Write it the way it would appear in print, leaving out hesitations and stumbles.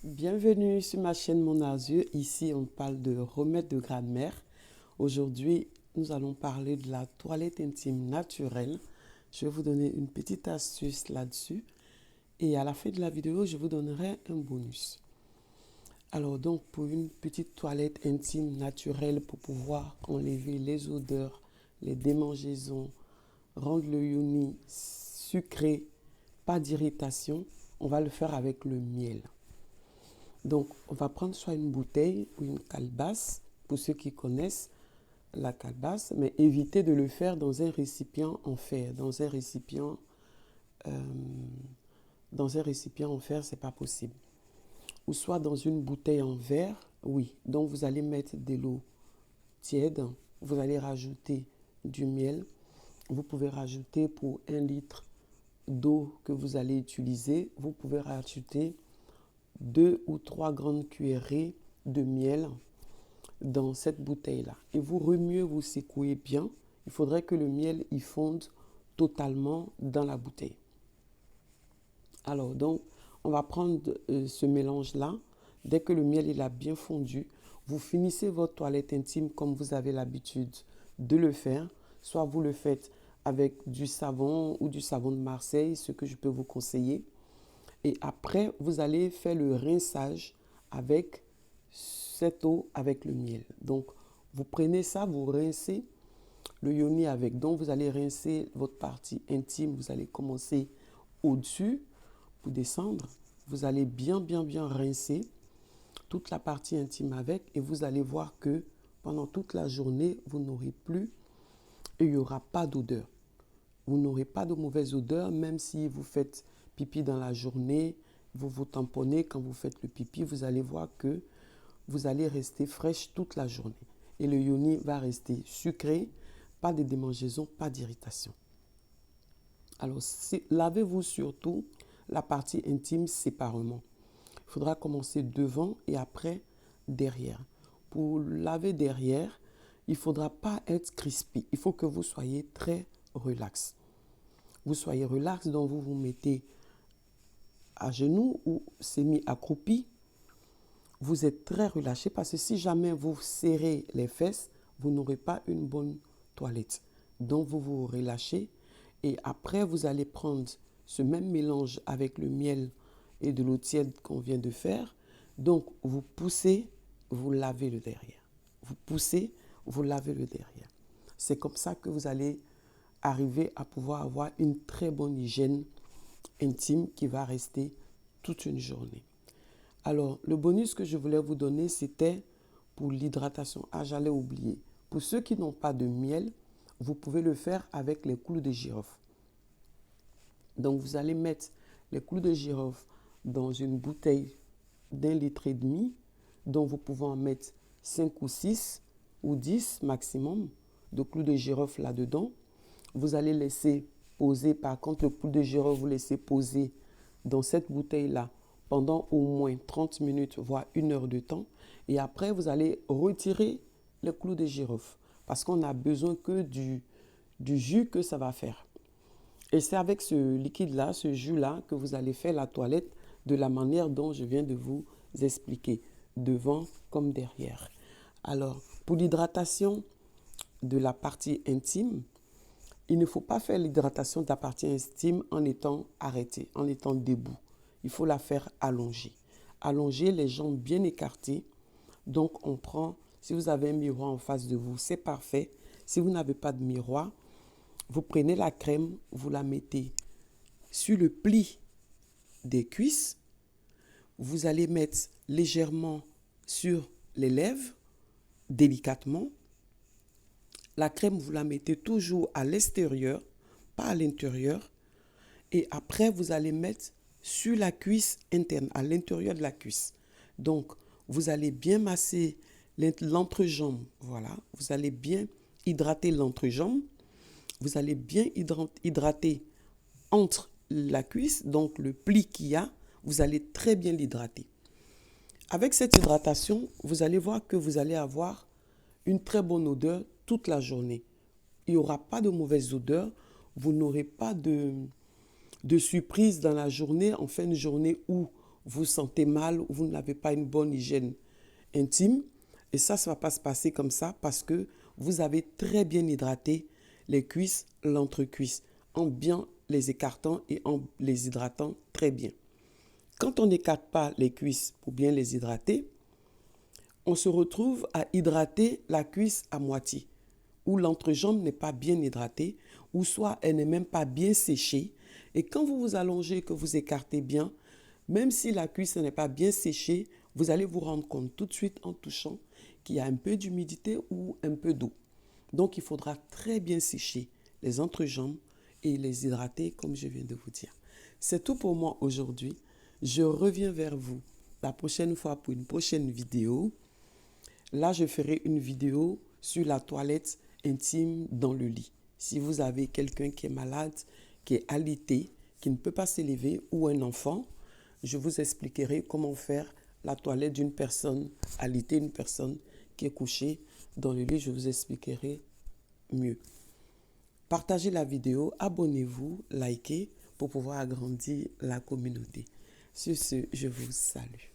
Bienvenue sur ma chaîne Mon Azur. Ici, on parle de remèdes de grammaire. Aujourd'hui, nous allons parler de la toilette intime naturelle. Je vais vous donner une petite astuce là-dessus. Et à la fin de la vidéo, je vous donnerai un bonus. Alors donc, pour une petite toilette intime naturelle pour pouvoir enlever les odeurs, les démangeaisons, rendre le yoni sucré, pas d'irritation, on va le faire avec le miel. Donc, on va prendre soit une bouteille ou une calebasse, pour ceux qui connaissent la calebasse, mais évitez de le faire dans un récipient en fer. Dans un récipient en fer, c'est pas possible. Ou soit dans une bouteille en verre, oui. Donc, vous allez mettre de l'eau tiède, vous allez rajouter du miel. Vous pouvez rajouter pour 1 litre d'eau que vous allez utiliser, vous pouvez rajouter 2 ou 3 grandes cuillerées de miel dans cette bouteille-là. Et vous remuez, vous secouez bien. Il faudrait que le miel y fonde totalement dans la bouteille. Alors, donc, on va prendre ce mélange-là. Dès que le miel il a bien fondu, vous finissez votre toilette intime comme vous avez l'habitude de le faire. Soit vous le faites avec du savon ou du savon de Marseille, ce que je peux vous conseiller. Et après, vous allez faire le rinçage avec cette eau, avec le miel. Donc, vous prenez ça, vous rincez le yoni avec. Donc, vous allez rincer votre partie intime. Vous allez commencer au-dessus pour descendre. Vous allez bien rincer toute la partie intime avec. Et vous allez voir que pendant toute la journée, vous n'aurez plus et il n'y aura pas d'odeur. Vous n'aurez pas de mauvaise odeur, même si vous faites pipi dans la journée, vous vous tamponnez quand vous faites le pipi, vous allez voir que vous allez rester fraîche toute la journée. Et le yoni va rester sucré, pas de démangeaisons, pas d'irritation. Alors, lavez-vous surtout la partie intime séparément. Il faudra commencer devant et après derrière. Pour laver derrière, il ne faudra pas être crispy. Il faut que vous soyez très relax. Vous soyez relax, donc vous vous mettez à genoux ou semi-accroupi. Vous êtes très relâché parce que si jamais vous serrez les fesses, vous n'aurez pas une bonne toilette. Donc vous vous relâchez et après vous allez prendre ce même mélange avec le miel et de l'eau tiède qu'on vient de faire. Donc vous poussez, vous lavez le derrière. Vous poussez, vous lavez le derrière. C'est comme ça que vous allez arriver à pouvoir avoir une très bonne hygiène intime qui va rester toute une journée. Alors, le bonus que je voulais vous donner, c'était pour l'hydratation. Ah, j'allais oublier. Pour ceux qui n'ont pas de miel, vous pouvez le faire avec les clous de girofle. Donc, vous allez mettre les clous de girofle dans une bouteille d'1,5 litre, dont vous pouvez en mettre 5 ou 6 ou 10 maximum de clous de girofle là-dedans. Vous allez laisser poser, par contre, le clou de girofle, vous laissez poser dans cette bouteille-là pendant au moins 30 minutes, voire 1 heure de temps. Et après, vous allez retirer le clou de girofle parce qu'on n'a besoin que du jus que ça va faire. Et c'est avec ce liquide-là, ce jus-là, que vous allez faire la toilette de la manière dont je viens de vous expliquer, devant comme derrière. Alors, pour l'hydratation de la partie intime, il ne faut pas faire l'hydratation de la partie intime en étant arrêté, en étant debout. Il faut la faire allongée. Allongée, les jambes bien écartées. Donc, on prend, si vous avez un miroir en face de vous, c'est parfait. Si vous n'avez pas de miroir, vous prenez la crème, vous la mettez sur le pli des cuisses. Vous allez mettre légèrement sur les lèvres, délicatement. La crème, vous la mettez toujours à l'extérieur, pas à l'intérieur. Et après, vous allez mettre sur la cuisse interne, à l'intérieur de la cuisse. Donc, vous allez bien masser l'entrejambe. Voilà, vous allez bien hydrater l'entrejambe. Vous allez bien hydrater entre la cuisse, donc le pli qu'il y a, vous allez très bien l'hydrater. Avec cette hydratation, vous allez voir que vous allez avoir une très bonne odeur toute la journée. Il n'y aura pas de mauvaise odeur, vous n'aurez pas de surprise dans la journée, en fin de journée où vous sentez mal ou vous n'avez pas une bonne hygiène intime. Et ça ne va pas se passer comme ça parce que vous avez très bien hydraté les cuisses, l'entrecuisse, en bien les écartant et en les hydratant très bien. Quand on n'écarte pas les cuisses pour bien les hydrater, on se retrouve à hydrater la cuisse à moitié, où l'entrejambe n'est pas bien hydratée, ou soit elle n'est même pas bien séchée. Et quand vous vous allongez, que vous écartez bien, même si la cuisse n'est pas bien séchée, vous allez vous rendre compte tout de suite en touchant qu'il y a un peu d'humidité ou un peu d'eau. Donc il faudra très bien sécher les entrejambes et les hydrater comme je viens de vous dire. C'est tout pour moi aujourd'hui. Je reviens vers vous la prochaine fois pour une prochaine vidéo. Là, je ferai une vidéo sur la toilette intime dans le lit. Si vous avez quelqu'un qui est malade, qui est alité, qui ne peut pas s'élever ou un enfant, je vous expliquerai comment faire la toilette d'une personne alitée, une personne qui est couchée dans le lit. Je vous expliquerai mieux. Partagez la vidéo, abonnez-vous, likez pour pouvoir agrandir la communauté. Sur ce, je vous salue.